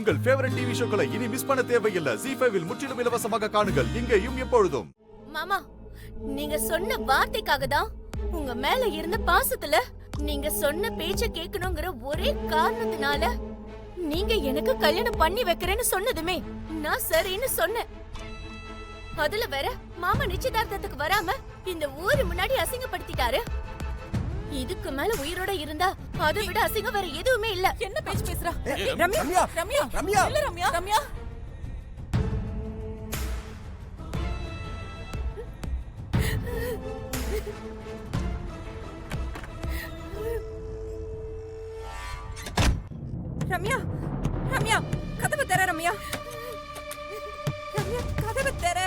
உங்கள் favourite TV ஷோக்களை இனி miss பண்ண தேவையில்லை. ZEE5 இல் முற்றிலும் இலவசமாக காணுங்கள். இங்கேயும் எப்பொழுதும். மாமா, நீங்க சொன்ன வார்த்தைக்காக தான், உங்க மேல இருந்த பாசத்துல, நீங்க சொன்ன பேச்ச கேட்கணுங்கிற ஒரே காரணத்தினால நீங்க எனக்கு கல்யாணம் பண்ணி வைக்கிறேன்னு சொன்னதுமே நான் சரின்னு சொன்னேன். அதுல வேற மாமா நிச்சயதார்த்தத்துக்கு வராம இந்த ஊரு முன்னாடி அசிங்கப்படுத்திட்டாரு. இதுக்கு மேல உயிரோட இருந்தா அதை விட அசிங்கம் வேற எதுவுமே இல்ல. என்ன பேச்சு பேசுறா? ரம்யா ரம்யா ரம்யா இல்ல ரம்யா ரம்யா ரம்யா ரம்யா கதவை தர ரம்யா. ரம்யா கதவை தர.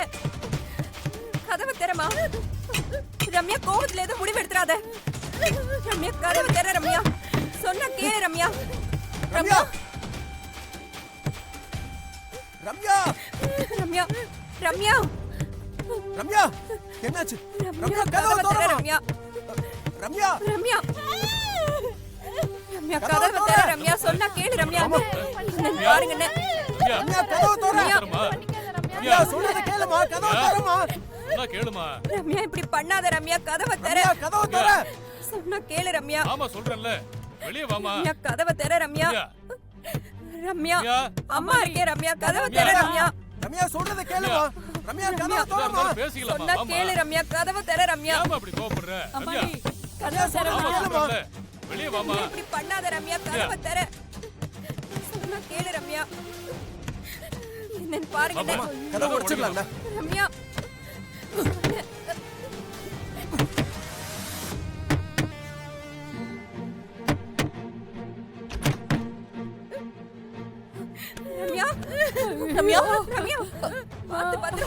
கதவை தரமா. ரம்யா கோவத்துல ஏதோ முடிவு எடுத்துறாத. ரம்யா கதவை தர ரம்யா. சொன்னா கேளு ரம்யா. ரம்யா ரம்யா ரம்யா ரம்யா ரம்யா என்னாச்சு? ரம்யா கதவை தர தர. ரம்யா. ரம்யா ரம்யா ரம்யா கதவை தர ரம்யா. சொன்னா கேளு ரம்யா. பாருங்க என்ன. ரம்யா கதவை தர. ரம்யா சொல்றத கேளுமா. கதவை தரமா. சொன்னா கேளுமா. ரம்யா இப்படி பண்ணாத ரம்யா. கதவை தர. ரம்யா கதவை தர. சொன்னா கேளு ரம்யா. ஆமா சொல்றேன்ல, வெளிய வாமா. ரம்யா கதவை தர ரம்யா. ரம்யா அம்மா இருக்கே ரம்யா. கதவை தர ரம்யா. ரம்யா சொல்றத கேளுமா. ரம்யா கதவை தரமா. பேசிக்கலாமா. சொன்னா கேளு ரம்யா. கதவை தர ரம்யா. ஏமா அப்படி கோவப்படுற? ரம்யா கதவை தர ஆமா ரம்யா. சொல்றேன்ல, வெளிய வாமா. இப்படி பண்ணாத ரம்யா. கதவை தர. சொன்னா கேளு ரம்யா. என்னன்னு பாருங்க என்ன. கதவை உடைச்சிடலாம்ல. ரம்யா ரம்யா ரம்யா ரம்யா பாத்து பாத்து.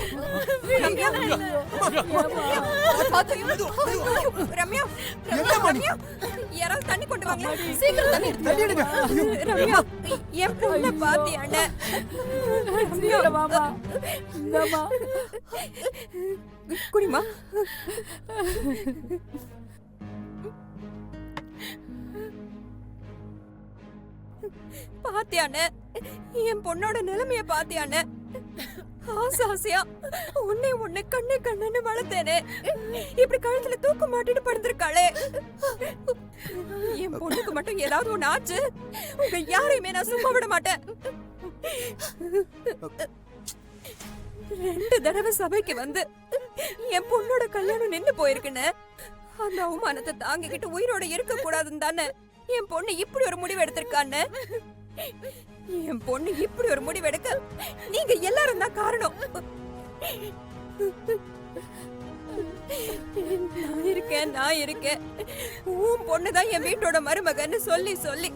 ரம்யா ரம்யா ரம்யா யாராவது தண்ணி கொண்டு வாங்க. சீக்கிரம் தண்ணி எடுத்து தள்ளி எடுங்க. ரம்யா என் பொண்ண பாத்தியாண்ணே. குடிமா. பாத்தியாண்ணே என் பொண்ணோட நிலைமைய பாத்தியாண்ணே. ஆசாசியா உன்னை கண்ணு கண்ணுன்னு வளர்த்தேனே. இப்படி கழுத்துல தூக்க மாட்டிட்டு படுத்திருக்காளே. என் பொண்ணுக்கு மட்டும் ஏதாவது ஒண்ணு ஆச்சு, உங்க யாரையுமே நான் சும்மா விட மாட்டேன். 2 தடவை சபைக்கு வந்து என் பொண்ணோட கல்யாணம் நின்னு போயிருக்குன்னு அந்த அவமானத்தை தாங்கிக்கிட்டு உயிரோட இருக்க கூடாதுன்னு தானே என் பொண்ணு இப்படி ஒரு முடிவு எடுத்திருக்கான்னு. என் பொண்ணு இப்படி ஒரு முடிவு எடுக்க நீங்க எல்லாரும் தான் காரணம். நான் இருக்கேன் உன் பொண்ணுதான் என் வீட்டோட மருமகன்னு சொல்லி சொல்லி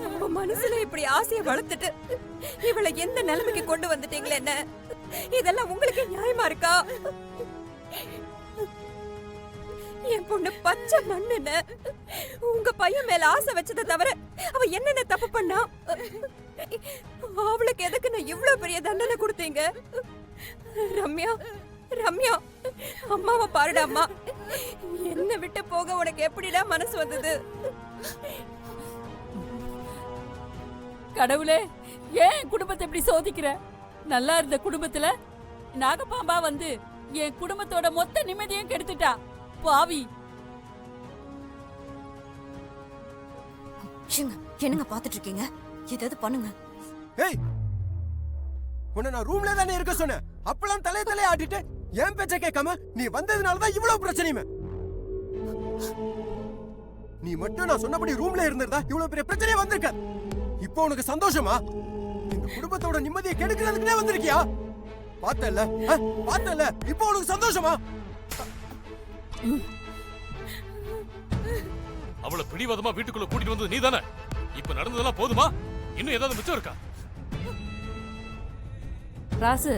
நம்ம மனசுல இப்படி ஆசையை வளர்த்துட்டு இவளை எந்த நிலைமைக்கு கொண்டு வந்துட்டீங்களே என்ன. இதெல்லாம் உங்களுக்கு நியாயமா இருக்கா? என் பொண்ணு பச்சை மண்ணுன்னு உங்க பையன் மேல ஆசை வச்சதை தவிர அவ என்னென்ன தப்பு பண்ணா? அவளுக்கு எதுக்கு நான் இவ்வளவு பெரிய தண்டனை கொடுத்தீங்க? ரம்யா ரம்யா அம்மாவை பாருடா. அம்மா என்ன விட்டு போக உனக்கு எப்படிடா மனசு வந்தது? கடவுளே, ஏன் குடும்பத்தை இப்படி சோதிக்கிற? நல்லா இருந்த குடும்பத்துல நாகப்பாம்பா வந்து என் குடும்பத்தோட மொத்த நிம்மதியும் கெடுத்துட்டா பாவி. என்னங்க பாத்துட்டு இருக்கீங்க? ஏதாவது பண்ணுங்க. ஏய் உன்னை நான் ரூம்ல தானே இருக்க சொன்னேன். அப்பலாம் தலைய ஆட்டிட்டு ஏன் பேச்ச கேட்காம நீ வந்ததுனாலதான் இவ்வளவு பிரச்சனையுமே. நீ மட்டும் நான் சொன்னபடி ரூம்ல இருந்திருந்தா இவ்வளவு பெரிய பிரச்சனை வந்திருக்க. இப்போ உனக்கு சந்தோஷமா? இந்த குடும்பத்தோட நிம்மதியை கெடுக்கிறதுக்குனே வந்திருக்கியா? பார்த்தல இப்போ உனக்கு சந்தோஷமா? அவளை பிடிவாதமா வீட்டுக்குள்ள கூட்டிட்டு வந்தது நீதானே. இப்ப நடந்ததெல்லாம் போதுமா? இன்னும் ஏதாவது மிச்சம் இருக்கா? ராசு,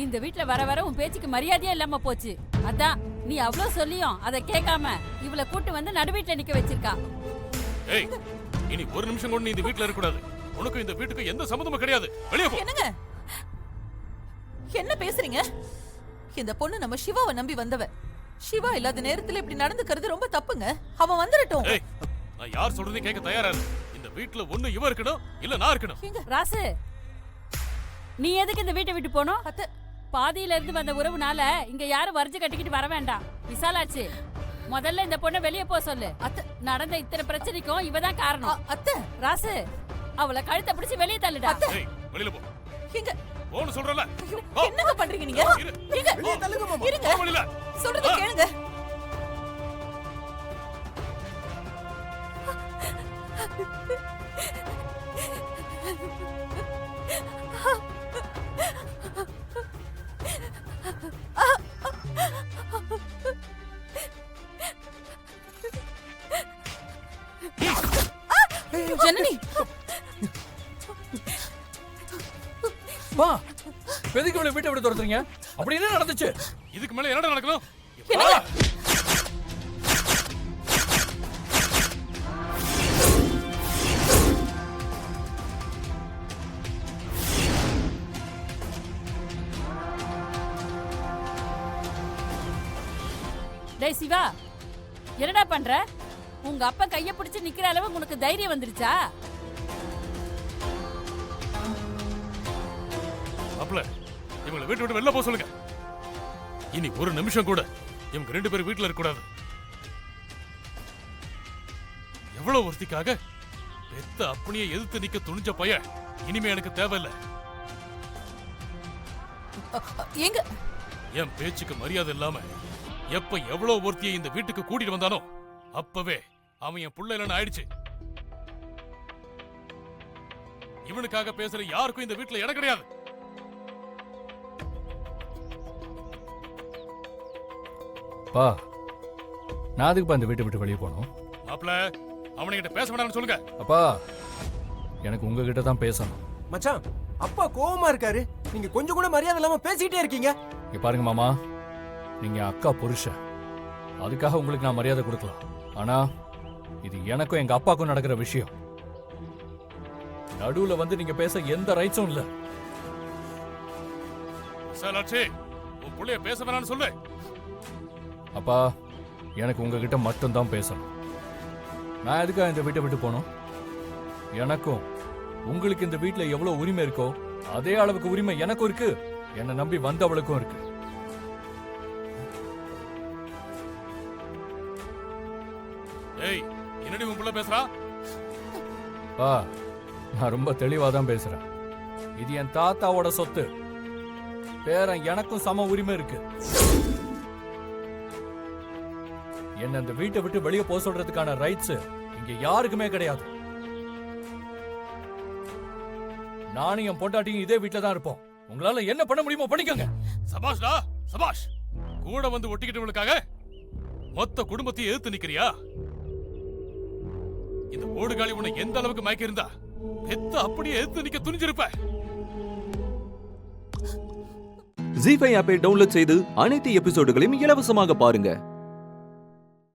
இந்த வீட்ல வர வர உன் பேச்சுக்கு மரியாதையே இல்லாம போச்சு. அதான் நீ அவ்வளவு சொல்லியும் அதை கேட்காம இவளை கூட்டு வந்து நடுவீட்டுல நிக்க வச்சிருக்கா. ஏய், இனி ஒரு நிமிஷம் கூட நீ இந்த வீட்ல இருக்க கூடாது. உனக்கு இந்த வீட்டுக்கு எந்த சம்மந்தமும் கிடையாது. வெளியே போ. என்னங்க என்ன பேசுறீங்க? இந்த பொண்ணு நம்ம சிவாவை நம்பி வந்தவ. சிவா இல்லாத நேரத்துல இப்படி நடந்துக்கிறது ரொம்ப தப்புங்க. அவன் வந்துடட்டும். ஏய், நான் யார் சொல்றதையும் கேட்க தயாரா இரு. இந்த இந்த வீட்ல ஒண்ணு இவ இருக்கணும் இல்ல நான் இருக்கணும். ராசு, நீ எதுக்கு இந்த வீட்டை விட்டு போனோம்? அத்தை. பாதியில இருந்து வந்த உறவுனால இங்க யாரும் வரிஞ்சு கட்டிக்கிட்டு வர வேண்டாம். விசாலாச்சு, முதல்ல இந்த பொண்ணை வெளியே போக சொல்லு. நடந்த இத்தனை பிரச்சனைக்கும் இவதான் காரணம். அத்தை. ராசு, அவளை கழுத்தை பிடிச்சு வெளியே தள்ளுடா. ஏய், வெளியில போ. எங்க போன்னு சொல்றல. என்னங்க பண்றீங்க நீங்க? எங்க வெளியே தள்ளுங்க மாமா. இருங்க. வெளியில. சொல்றத கேளுங்க. ஜனனி, மா, எதுக்கு இவ்வளவு வீட்டை விட்டு துரத்துறீங்க? அப்படி என்ன நடந்துச்சு? இதுக்கு மேல என்னடா நடக்கணும்? என்னங்க? டேய் சிவா, என்னடா பண்ற? உங்க அப்பா கைய பிடிச்சு நிக்கிற அளவு உனக்கு தைரியம் வந்துருச்சா? மாப்ள, இவங்களை வீட்டை விட்டு வெளில போக சொல்லுங்க. இனி ஒரு நிமிஷம் கூட இவங்க 2 பேரும் வீட்டுல இருக்க கூடாது. எவ்வளவு ஒருத்திக்காக பெத்த அப்பனையே எதிர்த்து நிக்க துணிஞ்ச பையன் இனிமே எனக்கு தேவையில்லை. எங்க என் பேச்சுக்கு மரியாதை இல்லாம எப்ப எவ்வளவு ஒருத்தியை இந்த வீட்டுக்கு கூட்டிட்டு வந்தானோ அப்பவே அவன் என் புள்ள இல்லைன்னு ஆயிடுச்சு. இவனுக்காக பேசுற யாருக்கும் இந்த வீட்டுல இடம் கிடையாது. பா, நான் அதுக்குப்பா இந்த வீட்டை விட்டு வெளியே போனோம். மாப்ள, அவனுகிட்ட பேச வேண்டாம்னு சொல்லுங்க. அப்பா, எனக்கு உங்ககிட்ட தான் பேசணும். மச்சான், அப்பா கோவமா இருக்காரு. நீங்க கொஞ்சம் கூட மரியாதை இல்லாம பேசிக்கிட்டே இருக்கீங்க. இங்க பாருங்க மாமா, நீங்க அக்கா புருஷன், அதுக்காக உங்களுக்கு நான் மரியாதை கொடுக்கலாம். ஆனா இது எனக்கும் எங்க அப்பாவுக்கும் நடக்கிற விஷயம். நடுவுல வந்து நீங்க பேச எந்த ரைட்ஸும் இல்ல. விசாலாட்சி, உன் புள்ளைய பேச வேணாம்னு சொல்லு. அப்பா, எனக்கு உங்ககிட்ட மட்டும்தான் பேசணும். நான் எதுக்காக இந்த வீட்டை விட்டு போனோம்? எனக்கும் உங்களுக்கு இந்த வீட்டுல எவ்வளவு உரிமை இருக்கோ அதே அளவுக்கு உரிமை எனக்கும் இருக்கு, என்னை நம்பி வந்தவளுக்கும் இருக்கு. ஏய், என்னடி உன் புள்ள பேசுறா? பா, நான் ரொம்ப தெளிவா தான் பேசுறேன். இது என் தாத்தாவோட சொத்து. பேரன் எனக்கும் சம உரிமை இருக்கு. என்ன இந்த வீட்டை விட்டு வெளியே போக சொல்றதுக்கான ரைட்ஸ் இங்க யாருக்குமே கிடையாது. நானும் என் பொண்டாட்டியும் இதே வீட்டுல தான் இருப்போம். உங்களால என்ன பண்ண முடியுமோ பண்ணிக்கோங்க. சபாஷ்டா, சபாஷ். கூட வந்து ஒட்டிக்கிட்டவங்களுக்காக மொத்த குடும்பத்தையும் எதிர்த்து நிக்கிறியா? இந்த ஓடுகாலி உன்னை எந்த அளவுக்கு மயக்கி இருந்தா பெத்த அப்படியே எதிர்த்து நிக்க துணிஞ்சிருப்ப. ஜீ5 ஆப்பை டவுன்லோட் செய்து அனைத்து எபிசோடுகளையும் இலவசமாக பாருங்க.